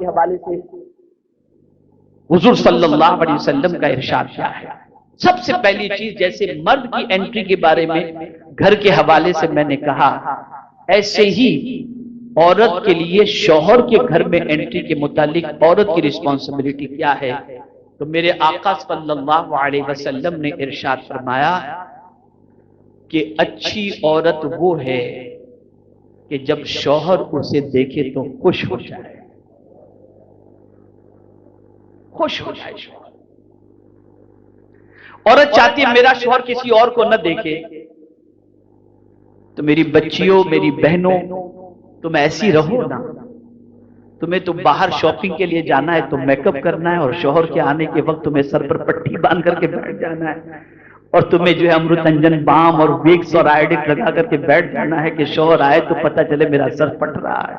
کے حوالے سے حضور صلی اللہ علیہ وسلم کا ارشاد کیا ہے؟ سب سے پہلی چیز، جیسے مرد کی انٹری کے بارے میں گھر کے حوالے سے میں نے کہا، ایسے ہی عورت کے لیے شوہر کے گھر میں انٹری کے متعلق عورت کی رسپانسبلٹی کیا ہے؟ تو میرے آقا صلی اللہ علیہ وسلم نے ارشاد فرمایا کہ اچھی عورت وہ ہے کہ جب شوہر اسے دیکھے تو خوش ہو جائے، خوش ہو جائے شوہر۔ عورت چاہتی ہے میرا شوہر کسی اور کو نہ دیکھے، تو میری بچیوں، میری بہنوں، تم ایسی رہو نا، تمہیں تو باہر شاپنگ کے لیے جانا ہے تو میک اپ کرنا ہے، اور شوہر کے آنے کے وقت تمہیں سر پر پٹی باندھ کر کے بیٹھ جانا ہے، اور تمہیں جو ہے امرت انجن بام اور ویکس اور آئیڈک لگا کر کے بیٹھ جانا ہے کہ شوہر آئے تو پتہ چلے میرا سر پٹ رہا ہے۔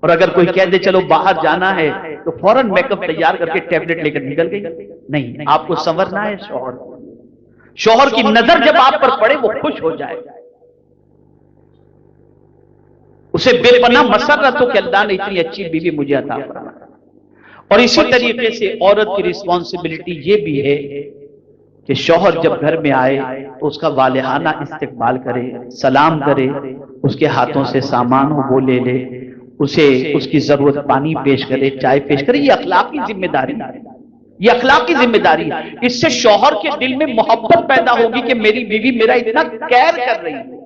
اور اگر کوئی کہہ دے چلو باہر جانا ہے تو فوراً میک اپ تیار کر کے ٹیبلٹ لے کر نکل گئی۔ نہیں، آپ کو سنورنا ہے، شوہر کی نظر جب آپ پر پڑے وہ خوش ہو جائے، اسے بے پناہ مسرت ہو کہ اللہ نے اتنی اچھی بیوی مجھے عطا فرمایا۔ اور اسی طریقے سے عورت کی رسپانسبلٹی یہ بھی ہے کہ شوہر جب گھر میں آئے تو اس کا والہانہ استقبال کرے، سلام کرے، اس کے ہاتھوں سے سامان ہو وہ لے لے، اسے اس کی ضرورت پانی پیش کرے، چائے پیش کرے۔ یہ اخلاقی ذمہ داری ہے، یہ اخلاقی ذمہ داری ہے۔ اس سے شوہر کے دل میں محبت پیدا ہوگی کہ میری بیوی میرا اتنا کیئر کر رہی ہے،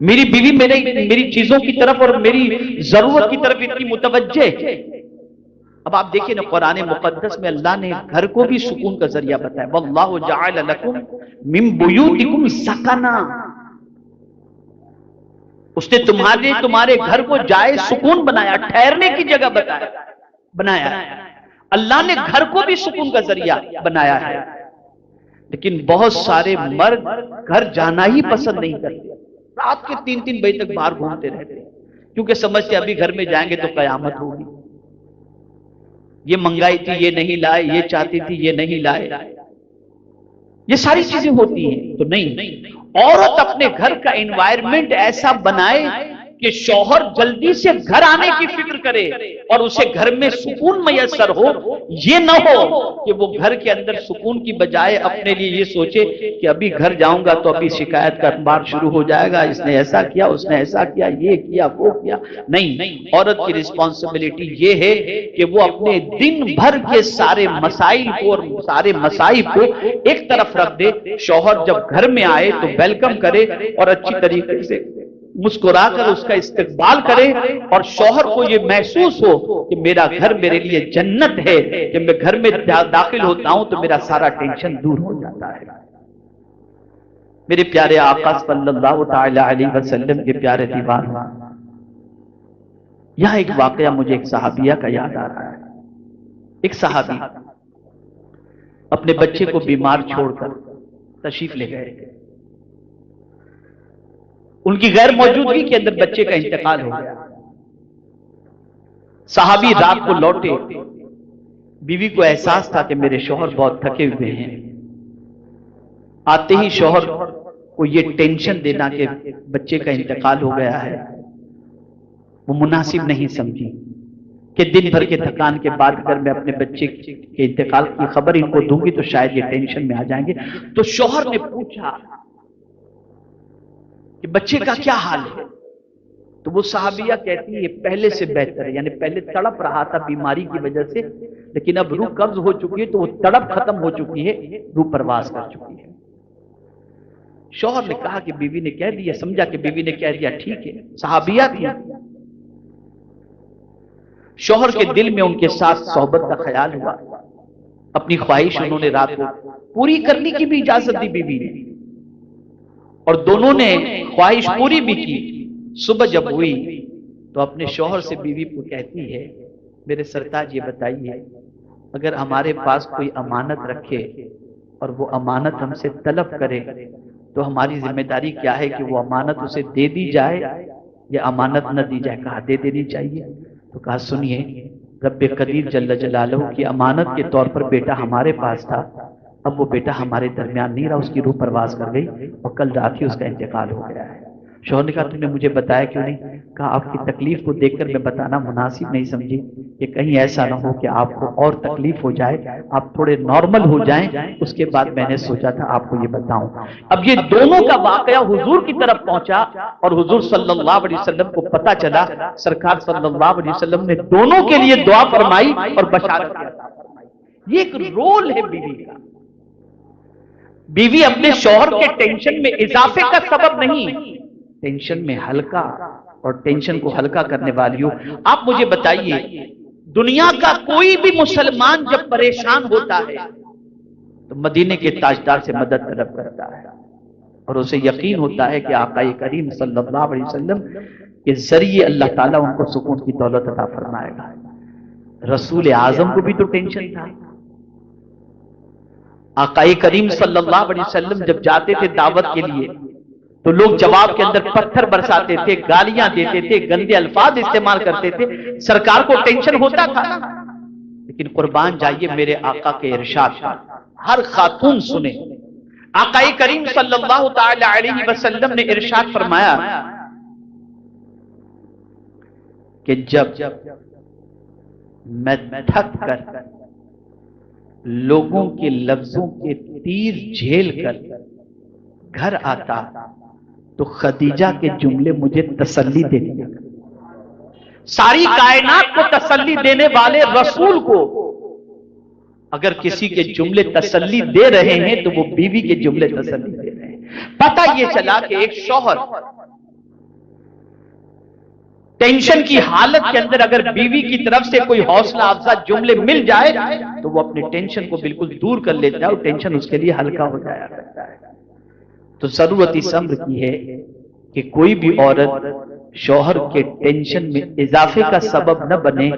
میری بیوی میری چیزوں کی طرف اور میری ضرورت کی طرف اتنی متوجہ ہے۔ اب آپ دیکھیں نا، قرآن مقدس میں اللہ نے گھر کو بھی سکون کا ذریعہ بتایا، واللہ جعل لکم من بیوتکم سکنا، اس نے تمہارے گھر کو جائے سکون بنایا، ٹھہرنے کی جگہ بنایا۔ اللہ نے گھر کو بھی سکون کا ذریعہ بنایا ہے، لیکن بہت سارے مرد گھر جانا ہی پسند نہیں کرتے، رات کے 3 بجے تک باہر گھومتے رہتے ہیں، کیونکہ سمجھتے ابھی گھر میں جائیں گے تو قیامت ہوگی، یہ منگائی تھی یہ نہیں لائے، یہ چاہتی تھی یہ نہیں لائے، یہ ساری چیزیں ہوتی ہیں۔ تو نہیں، عورت اپنے گھر کا انوائرمنٹ ایسا بنائے کہ شوہر جلدی سے گھر آنے کی فکر کرے اور اسے گھر میں سکون میسر ہو۔ یہ نہ ہو کہ وہ گھر کے اندر سکون کی بجائے اپنے لیے یہ سوچے کہ ابھی گھر جاؤں گا تو ابھی شکایت کا انبار شروع ہو جائے گا، اس نے ایسا کیا، اس نے ایسا کیا، یہ کیا، وہ کیا۔ نہیں، عورت کی رسپانسبلٹی یہ ہے کہ وہ اپنے دن بھر کے سارے مسائل کو اور سارے مصائب کو ایک طرف رکھ دے، شوہر جب گھر میں آئے تو ویلکم کرے اور اچھی طریقے سے مسکرا کر اس کا استقبال کرے، اور شوہر کو یہ محسوس ہو کہ میرا گھر میرے لیے جنت ہے، جب میں گھر میں داخل ہوتا ہوں تو میرا سارا ٹینشن دور ہو جاتا ہے۔ میرے پیارے آقا صلی اللہ تعالی علیہ وسلم کے پیارے دیوانوں، یہاں ایک واقعہ مجھے ایک صحابیہ کا یاد آ رہا ہے۔ ایک صحابی اپنے بچے کو بیمار چھوڑ کر تشریف لے گئے، ان کی غیر موجودگی کے اندر بچے کا انتقال ہو گیا۔ صحابی رات کو لوٹے، بیوی کو احساس تھا کہ میرے شوہر بہت تھکے ہوئے ہیں، آتے ہی شوہر کو یہ ٹینشن دینا کہ بچے کا انتقال ہو گیا ہے وہ مناسب نہیں سمجھی کہ دن بھر کے تھکان کے بعد اگر میں اپنے بچے کے انتقال کی خبر ان کو دوں گی تو شاید یہ ٹینشن میں آ جائیں گے۔ تو شوہر نے پوچھا کہ بچے کا کیا حال ہے؟ تو وہ صحابیہ کہتی ہے یہ پہلے سے بہتر ہے، یعنی پہلے تڑپ رہا تھا بیماری کی وجہ سے، لیکن اب روح قبض ہو چکی ہے تو وہ تڑپ ختم ہو چکی ہے، روح پرواز کر چکی ہے۔ شوہر نے کہا کہ بیوی نے کہہ دیا، سمجھا کہ بیوی نے کہہ دیا ٹھیک ہے، صحابیہ تھی، شوہر کے دل میں ان کے ساتھ صحبت کا خیال ہوا، اپنی خواہش انہوں نے رات کو پوری کرنے کی بھی اجازت دی بیوی نے، اور دونوں نے خواہش پوری بھی کی۔ صبح جب ہوئی تو اپنے شوہر سے بیوی کو کہتی ہے میرے سرتاج یہ بتائیے اگر ہمارے پاس کوئی امانت رکھے اور وہ امانت ہم سے طلب کرے تو ہماری ذمہ داری کیا ہے کہ وہ امانت اسے دے دی جائے یا امانت نہ دی جائے؟ کہا دے دینی چاہیے۔ تو کہا سنیے، رب قدیر جل جلالہ کی امانت کے طور پر بیٹا ہمارے پاس تھا، اب وہ بیٹا ہمارے درمیان نہیں رہا، اس کی روح پرواز کر گئی اور کل رات ہی اس کا انتقال ہو گیا ہے۔ شوہر نے کہا تم نے مجھے بتایا کیوں نہیں؟ کہا آپ کی تکلیف کو دیکھ کر میں بتانا مناسب نہیں سمجھی کہ کہیں ایسا نہ ہو کہ آپ کو اور تکلیف ہو جائے، آپ تھوڑے نارمل ہو جائیں، اس کے بعد میں نے سوچا تھا آپ کو یہ بتاؤں۔ اب یہ دونوں کا واقعہ حضور کی طرف پہنچا اور حضور صلی اللہ علیہ وسلم کو پتا چلا، سرکار صلی اللہ علیہ وسلم نے دونوں کے لیے دعا فرمائی اور بشارت عطا فرمائی۔ یہ ایک رول ہے بیوی کا۔ بیوی اپنے شوہر کے ٹینشن میں اضافے کا سبب نہیں، ٹینشن میں ہلکا اور ٹینشن کو ہلکا کرنے والی ہو۔ آپ مجھے بتائیے، دنیا کا کوئی بھی مسلمان جب پریشان ہوتا ہے تو مدینے کے تاجدار سے مدد طلب کرتا ہے، اور اسے یقین ہوتا ہے کہ آقا کریم صلی اللہ علیہ وسلم کے ذریعے اللہ تعالیٰ ان کو سکون کی دولت عطا فرمائے گا۔ رسول اعظم کو بھی تو ٹینشن تھا۔ آقا کریم صلی اللہ علیہ وسلم جب جاتے تھے دعوت کے لیے تو لوگ جواب کے اندر پتھر برساتے تھے، گالیاں دیتے تھے، گندے الفاظ استعمال کرتے تھے، سرکار کو ٹینشن ہوتا تھا۔ لیکن قربان جائیے میرے آقا کے ارشاد کا، ہر خاتون سنے، آقا کریم صلی اللہ تعالی علیہ وسلم نے ارشاد فرمایا کہ جب میں تھک کر لوگوں کے لفظوں کے تیر جھیل کر گھر آتا تو خدیجہ کے جملے مجھے تسلی دیتے۔ ساری کائنات کو تسلی دینے والے رسول کو اگر کسی کے جملے تسلی دے رہے ہیں تو وہ بیوی کے جملے تسلی دے رہے ہیں۔ پتہ یہ چلا کہ ایک شوہر ٹینشن کی حالت کے اندر اگر بیوی کی طرف سے کوئی حوصلہ افزا جملے مل جائے تو وہ اپنے ٹینشن کو بالکل دور کر لیتا ہے اور ٹینشن اس کے لیے ہلکا ہو جایا کرتا ہے۔ تو ضرورت اس امر کی ہے کہ کوئی بھی عورت شوہر کے ٹینشن میں اضافے کا سبب نہ بنے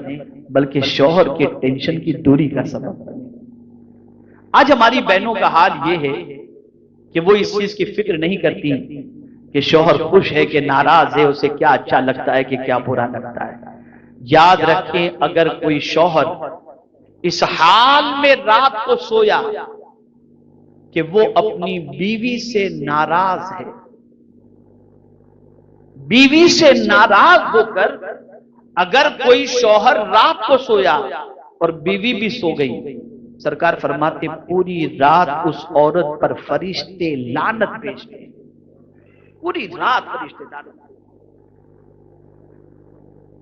بلکہ شوہر کے ٹینشن کی دوری کا سبب بنے۔ آج ہماری بہنوں کا حال یہ ہے کہ وہ اس چیز کی فکر نہیں کرتی کہ شوہر خوش ہے کہ ناراض ہے، اسے کیا اچھا لگتا ہے کہ کیا برا لگتا ہے۔ یاد رکھیں اگر کوئی شوہر اس حال میں رات کو سویا کہ وہ اپنی بیوی سے ناراض ہے، بیوی سے ناراض ہو کر اگر کوئی شوہر رات کو سویا اور بیوی بھی سو گئی، سرکار فرماتے پوری رات اس عورت پر فرشتے لعنت بھیجتے ہیں، پوری رات فرشتے لعنت۔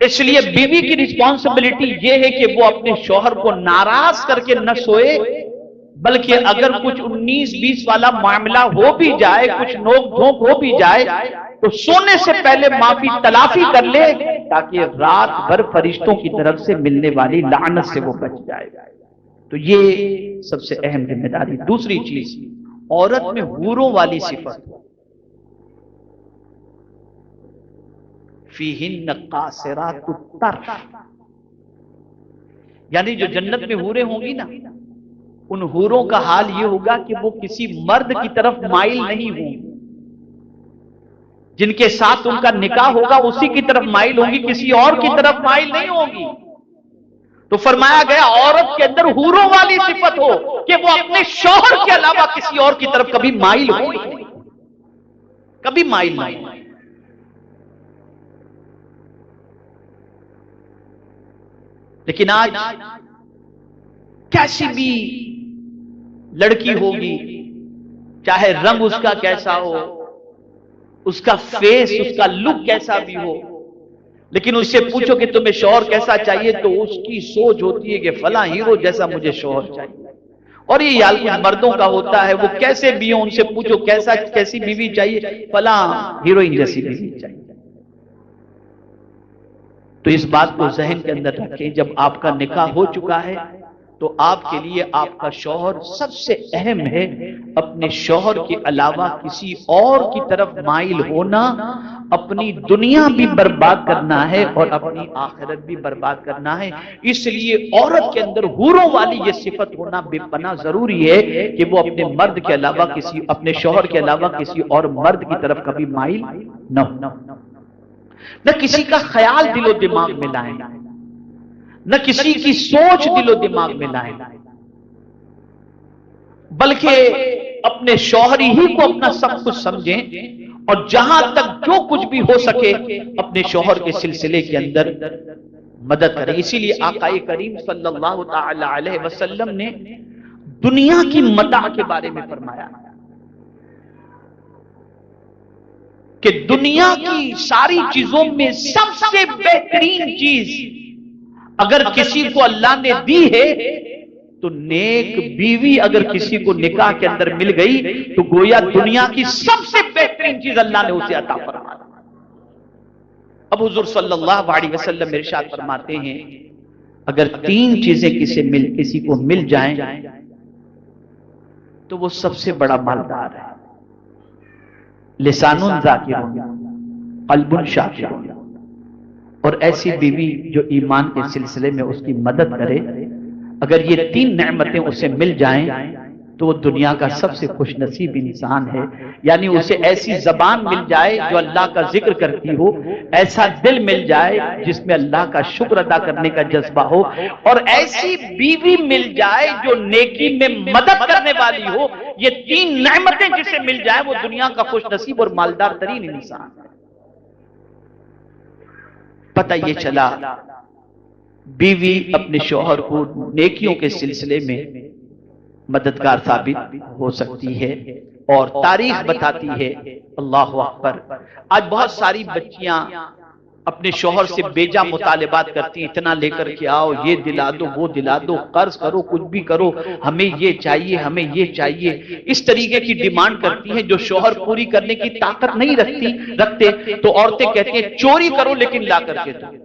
اس لیے بیوی کی رسپانسبلٹی یہ ہے کہ وہ اپنے شوہر کو ناراض کر کے نہ سوئے، بلکہ اگر کچھ 19-20 والا معاملہ ہو بھی جائے، کچھ نوک دھوک ہو بھی جائے تو سونے سے پہلے معافی تلافی کر لے تاکہ رات بھر فرشتوں کی طرف سے ملنے والی لعنت سے وہ بچ جائے۔ تو یہ سب سے اہم ذمہ داری۔ دوسری چیز، عورت میں حوروں والی صفت، فیہن قاصرات الطرف، یعنی جو جنت میں حوریں ہوں گی نا، ان حوروں کا حال یہ ہوگا کہ وہ کسی مرد کی طرف مائل نہیں ہوں، جن کے ساتھ ان کا نکاح ہوگا اسی کی طرف مائل ہوں گی، کسی اور کی طرف مائل نہیں ہوں گی۔ تو فرمایا گیا عورت کے اندر حوروں والی صفت ہو کہ وہ اپنے شوہر کے علاوہ کسی اور کی طرف کبھی مائل ہو، کبھی مائل نہیں۔ لیکن آج کیسی بھی لڑکی ہوگی، چاہے رنگ اس کا کیسا ہو، اس کا فیس، اس کا لک کیسا بھی ہو، لیکن اس سے پوچھو کہ تمہیں شوہر کیسا چاہیے تو اس کی سوچ ہوتی ہے کہ فلاں ہیرو جیسا مجھے شوہر چاہیے۔ اور یہ حال کچھ مردوں کا ہوتا ہے، وہ کیسے بھی ہوں، ان سے پوچھو کیسی بیوی چاہیے، فلاں ہیروئن جیسی بیوی چاہیے۔ تو اس بات کو ذہن کے اندر رکھیں، جب آپ کا نکاح ہو چکا ہے تو آپ کے لیے آپ کا شوہر سب سے اہم ہے۔ اپنے شوہر کے علاوہ کسی اور کی طرف مائل ہونا اپنی دنیا بھی برباد کرنا ہے اور اپنی آخرت بھی برباد کرنا ہے۔ اس لیے عورت کے اندر حوروں والی یہ صفت ہونا بے پناہ ضروری ہے کہ وہ اپنے مرد کے علاوہ اپنے شوہر کے علاوہ کسی اور مرد کی طرف کبھی مائل نہ ہو، نہ کسی کا خیال دل و دماغ میں لائیں، نہ کسی کی سوچ دل و دماغ میں لائیں، بلکہ اپنے شوہر ہی کو اپنا سب کچھ سمجھیں اور جہاں تک جو کچھ بھی ہو سکے اپنے شوہر کے سلسلے کے اندر مدد کریں. اسی لیے آقا کریم صلی اللہ تعالی علیہ وسلم نے دنیا کی متاع کے بارے میں فرمایا کہ دنیا کی ساری چیزوں میں سب سے بہترین چیز اگر کسی کو اللہ نے دی ہے تو نیک بیوی اگر کسی کو نکاح کے اندر مل گئی تو گویا دنیا کی سب سے بہترین چیز اللہ نے اسے عطا فرمایا. اب حضور صلی اللہ علیہ وسلم ارشاد فرماتے ہیں اگر تین چیزیں کسی کو مل جائیں تو وہ سب سے بڑا مالدار ہے. لسان ذاکر، قلب شاکر، اور ایسی بیوی جو ایمان کے سلسلے میں اس کی مدد کرے. اگر یہ تین نعمتیں اسے مل جائیں تو وہ دنیا کا سب سے خوش نصیب انسان ہے. یعنی اسے ایسی زبان مل جائے جو اللہ کا ذکر کرتی ہو، ایسا دل مل جائے جس میں اللہ کا شکر ادا کرنے کا جذبہ ہو، اور ایسی بیوی مل جائے جو نیکی میں مدد کرنے والی ہو. یہ تین نعمتیں جسے مل جائے وہ دنیا کا خوش نصیب اور مالدار ترین انسان ہے. پتہ یہ چلا بیوی اپنے شوہر کو نیکیوں کے سلسلے میں مددگار ثابت ہو سکتی ہے، اور تاریخ بتاتی ہے. اللہ اکبر، آج بہت ساری بچیاں اپنے شوہر سے بیجا مطالبات کرتی ہیں، اتنا لے کر کے آؤ، یہ دلا دو، وہ دلا دو، قرض کرو، کچھ بھی کرو، ہمیں یہ چاہیے، ہمیں یہ چاہیے. اس طریقے کی ڈیمانڈ کرتی ہیں جو شوہر پوری کرنے کی طاقت نہیں رکھتے. تو عورتیں کہتی ہیں چوری کرو لیکن لا کر کے دو.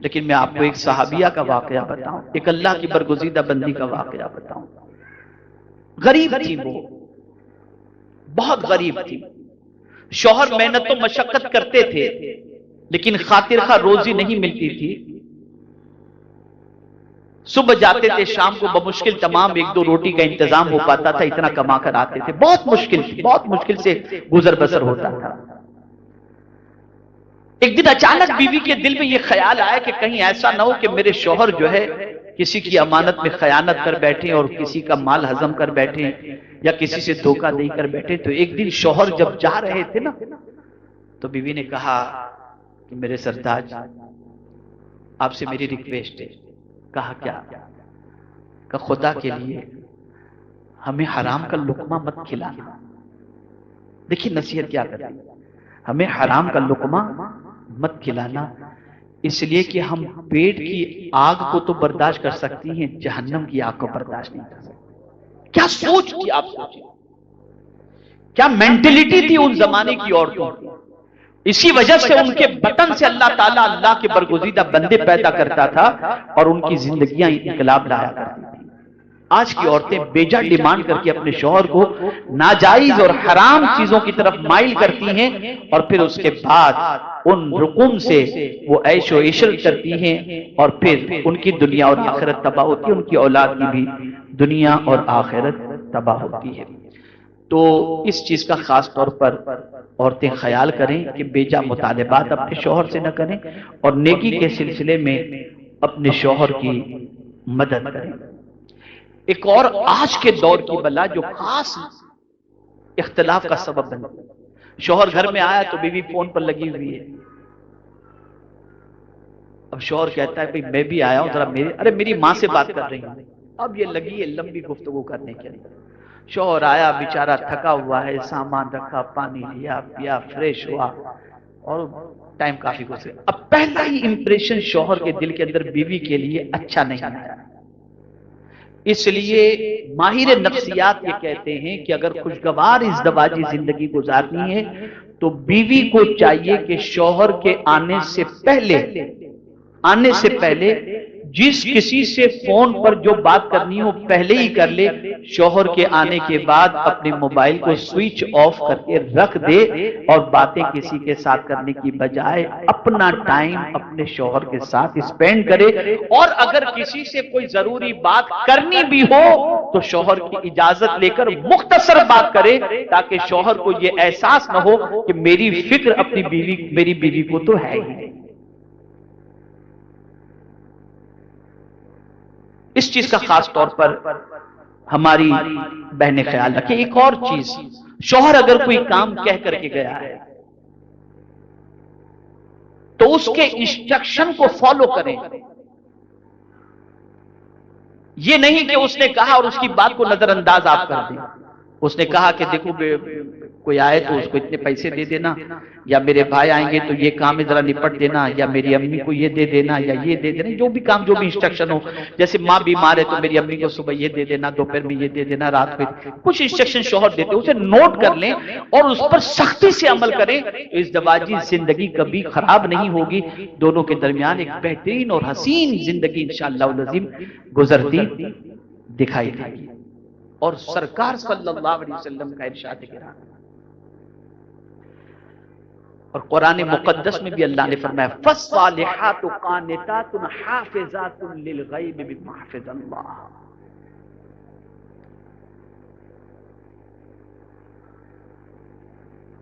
لیکن میں آپ کو ایک صحابیہ کا واقعہ بتاؤں، ایک اللہ کی برگزیدہ بندی کا واقعہ بتاؤں. غریب تھی، وہ بہت غریب تھی. شوہر محنت و مشقت کرتے تھے لیکن خاطر خواہ روزی نہیں ملتی تھی. صبح جاتے تھے، شام کو بمشکل تمام ایک دو روٹی کا انتظام ہو پاتا تھا، اتنا کما کر آتے تھے. بہت مشکل سے گزر بسر ہوتا تھا. ایک دن اچانک بیوی کے دل میں یہ خیال آیا کہ کہیں ایسا نہ ہو کہ میرے شوہر جو ہے کسی کی امانت میں خیانت کر بیٹھے اور کسی کا مال ہضم کر بیٹھے یا کسی سے دھوکہ دے کر بیٹھے. تو ایک دن شوہر جب جا رہے تھے نا تو بیوی نے کہا کہ میرے سرتاج آپ سے میری ریکویسٹ ہے. کہا کیا؟ کہ خدا کے لیے ہمیں حرام کا لقمہ مت کھلانا. دیکھیے نصیحت کیا کرتی ہے، ہمیں حرام کا لقمہ مت کھلانا، اس لیے کہ ہم پیٹ کی آگ کو تو برداشت کر سکتی ہیں، جہنم کی آگ کو برداشت نہیں کر سکتی. کیا سوچ کی آپ سوچیں، کیا مینٹلٹی تھی ان زمانے کی عورتوں کی. اسی وجہ سے ان کے بطن سے اللہ تعالیٰ اللہ کے برگزیدہ بندے پیدا کرتا تھا اور ان کی زندگیاں انقلاب لایا کرتی تھی. آج کی عورتیں بیجا ڈیمانڈ کر کے اپنے شوہر کو ناجائز اور حرام چیزوں کی طرف مائل کرتی ہیں، اور پھر اس کے بعد ان رقوم سے وہ عیش و عشرت کرتی ہیں، اور پھر ان کی دنیا اور آخرت تباہ ہوتی ہے، ان کی اولاد کی بھی دنیا اور آخرت تباہ ہوتی ہے. تو اس چیز کا خاص طور پر عورتیں خیال کریں کہ بیجا مطالبات اپنے شوہر سے نہ کریں اور نیکی کے سلسلے میں اپنے شوہر کی مدد کریں. ایک اور آج کے دور کی بلا جو خاص اختلاف کا سبب بنتی ہے. شوہر گھر میں آیا تو بیوی فون پر لگی ہوئی ہے. اب شوہر کہتا ہے بھئی میں بھی آیا ہوں ذرا میری ماں سے بات کر رہی ہوں. اب یہ لگی ہے لمبی گفتگو کرنے کے لیے. شوہر آیا بیچارہ تھکا ہوا ہے، سامان رکھا، پانی لیا، پیا، فریش ہوا اور ٹائم کافی گزرا. اب پہلا ہی امپریشن شوہر کے دل کے اندر بیوی کے لیے اچھا نہیں آیا. اس لیے ماہر نفسیات یہ کہتے ہیں کہ اگر خوشگوار ازدواجی زندگی گزارنی ہے تو بیوی کو چاہیے کہ شوہر کے آنے سے پہلے جس کسی سے فون پر جو بات کرنی ہو پہلے ہی کر لے. شوہر کے آنے کے بعد اپنے موبائل کو سوئچ آف کر کے رکھ دے اور باتیں کسی کے ساتھ کرنے کی بجائے اپنا ٹائم اپنے شوہر کے ساتھ اسپینڈ کرے. اور اگر کسی سے کوئی ضروری بات کرنی بھی ہو تو شوہر کی اجازت لے کر مختصر بات کرے تاکہ شوہر کو یہ احساس نہ ہو کہ میری فکر میری بیوی کو تو ہے ہی. اس چیز کا خاص طور پر ہماری بہنیں خیال رکھیں. ایک اور چیز شوہر اگر کوئی کام کہہ کر کے گیا ہے تو اس کے انسٹرکشن کو فالو کریں. یہ نہیں کہ اس نے کہا اور اس کی بات کو نظر انداز آپ کر دیں. اس نے کہا کہ دیکھو کوئی آئے تو اس کو اتنے پیسے دے دینا، یا میرے بھائی آئیں گے تو یہ کام ذرا نپٹ دینا، یا میری امی کو یہ دے دینا، یا یہ دے دینا، جو بھی کام جو بھی انسٹرکشن ہو. جیسے ماں بیمار ہے تو میری امی کو صبح یہ دے دینا، دوپہر میں یہ دے دینا، رات میں کچھ انسٹرکشن شوہر دیتے اسے نوٹ کر لیں اور اس پر سختی سے عمل کریں تو ازدواجی زندگی کبھی خراب نہیں ہوگی. دونوں کے درمیان ایک بہترین اور حسین زندگی انشاءاللہ العظیم گزرتی دکھائی دے گی. اور سرکار صلی اللہ علیہ وسلم کا ارشاد کرام اور قرآن مقدس میں بھی اللہ نے فرمایا فالصالحات قانتات حافظات للغیب بما حفظ اللہ.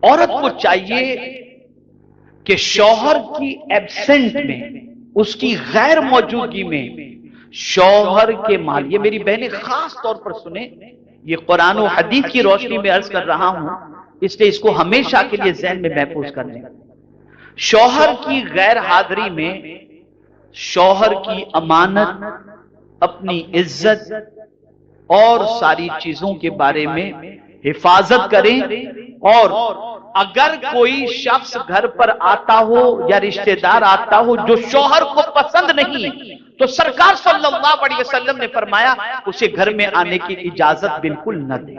عورت کو چاہیے کہ شوہر کی ایبسنٹ میں، اس کی غیر موجودگی میں شوہر کے مال، یہ میری بہنیں خاص طور پر سنیں، یہ قرآن و حدیث کی روشنی میں عرض کر رہا ہوں اس لیے اس کو ہمیشہ کے لیے ذہن میں محفوظ کر لیں. شوہر کی غیر حاضری میں شوہر کی امانت، اپنی عزت اور ساری چیزوں کے بارے میں حفاظت کریں. اور اگر کوئی شخص گھر پر آتا ہو یا رشتہ دار آتا ہو جو شوہر کو پسند نہیں تو سرکار صلی اللہ علیہ وسلم نے فرمایا اسے گھر میں آنے کی اجازت بالکل نہ دے.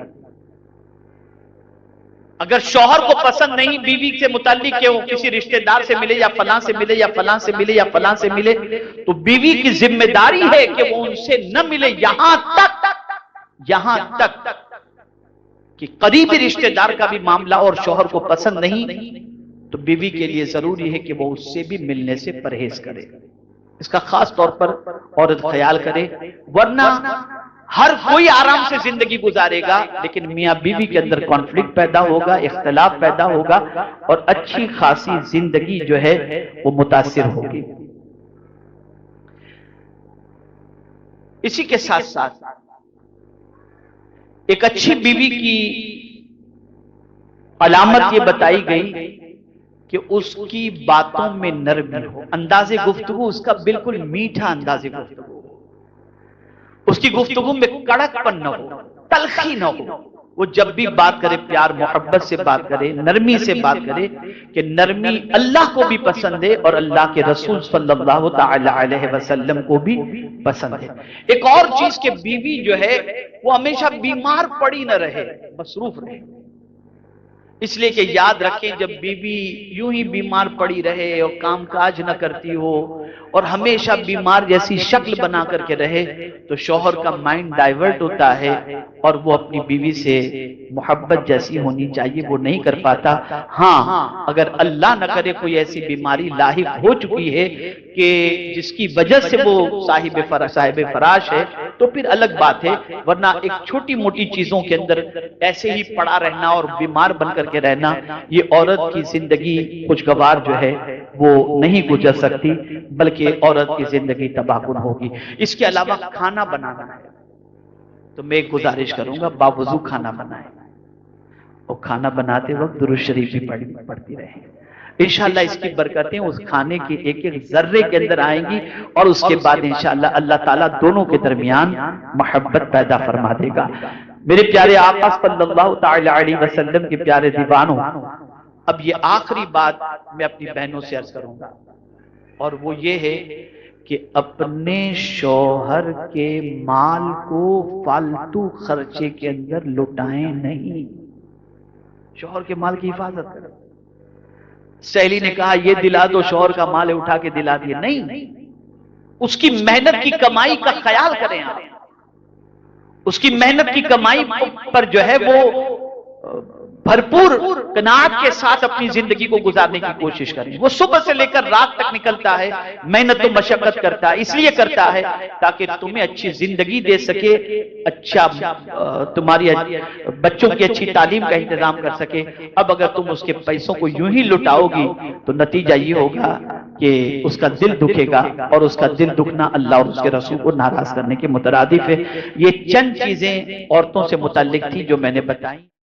اگر شوہر کو پسند نہیں بیوی سے متعلق کہ وہ کسی رشتہ دار سے ملے یا فلاں سے ملے یا فلاں سے ملے یا فلاں سے ملے تو بیوی کی ذمہ داری ہے کہ وہ ان سے نہ ملے یہاں تک کہ قریبی رشتہ دار کا بھی معاملہ اور شوہر کو پسند نہیں تو بیوی کے لیے ضروری ہے کہ وہ اس سے بھی ملنے سے پرہیز کرے. اس کا خاص طور پر عورت خیال کرے، ورنہ ہر کوئی آرام سے زندگی گزارے گا لیکن میاں بیوی کے اندر کانفلکٹ پیدا ہوگا، اختلاف پیدا ہوگا اور اچھی خاصی زندگی جو ہے وہ متاثر ہوگی. اسی کے ساتھ ساتھ ایک اچھی بیوی کی علامت یہ بتائی گئی کہ اس کی باتوں میں نرمی ہو، انداز گفتگو اس کا بالکل میٹھا انداز گفتگو، اس کی گفتگو میں کڑک پن نہ ہو، تلخی نہ ہو. وہ جب بھی بات کرے پیار محبت سے بات کرے، نرمی سے بات کرے کہ نرمی اللہ کو بھی پسند ہے اور اللہ کے رسول صلی اللہ تعالی علیہ وسلم کو بھی پسند ہے. ایک اور چیز کہ بیوی جو ہے وہ ہمیشہ بیمار پڑی نہ رہے، مصروف رہے. اس لیے کہ یاد رکھیں جب بیوی یوں ہی بیمار پڑی رہے اور کام کاج نہ کرتی ہو اور ہمیشہ بیمار جیسی شکل بنا کر کے رہے تو شوہر کا مائنڈ ڈائیورٹ ہوتا ہے اور وہ اپنی بیوی سے محبت جیسی ہونی چاہیے وہ نہیں کر پاتا. ہاں اگر اللہ نہ کرے کوئی ایسی بیماری لاحق ہو چکی ہے کہ جس کی وجہ سے وہ صاحب فراش ہے تو پھر الگ بات ہے، ورنہ ایک چھوٹی موٹی چیزوں کے اندر ایسے ہی پڑا رہنا اور بیمار بن کر کے رہنا یہ عورت کی زندگی خوشگوار جو ہے وہ نہیں گزر سکتی بلکہ عورت کی زندگی تباہ کن ہوگی. اس کے علاوہ کھانا بنانا ہے تو میں ایک گزارش کروں گا باوضو کھانا بنائیں اور کھانا بناتے وقت درود شریف بھی پڑھتی رہیں. انشاءاللہ اس کی برکتیں اس کھانے کے ایک ایک ذرے کے اندر آئیں گی اور اس کے بعد انشاءاللہ اللہ تعالیٰ دونوں کے درمیان محبت پیدا فرما دے گا. میرے پیارے آقا صلی اللہ تعالی علیہ وسلم کے پیارے دیوانوں، اب یہ آخری بات میں اپنی بہنوں سے عرض کروں گا اور وہ یہ ہے کہ اپنے شوہر کے مال کو فالتو خرچے کے اندر لٹائیں نہیں. شوہر کے مال کی حفاظت کرو. سہیلی نے کہا یہ دلا دو، شوہر کا مال اٹھا کے دلا دیا، نہیں، اس کی محنت کی کمائی کا خیال کریں آپ. اس کی محنت کی کمائی پر جو ہے وہ بھرپور قناعت کے ساتھ اپنی زندگی کو گزارنے کی کوشش کریں. وہ صبح سے لے کر رات تک نکلتا ہے، محنت و مشقت کرتا ہے، اس لیے کرتا ہے تاکہ تمہیں اچھی زندگی دے سکے، اچھا تمہاری بچوں کی اچھی تعلیم کا انتظام کر سکے. اب اگر تم اس کے پیسوں کو یوں ہی لٹاؤ گی تو نتیجہ یہ ہوگا کہ اس کا دل دکھے گا اور اس کا دل دکھنا اللہ اور اس کے رسول کو ناراض کرنے کے مترادف ہے. یہ چند چیزیں عورتوں سے متعلق تھی جو میں نے بتائیں.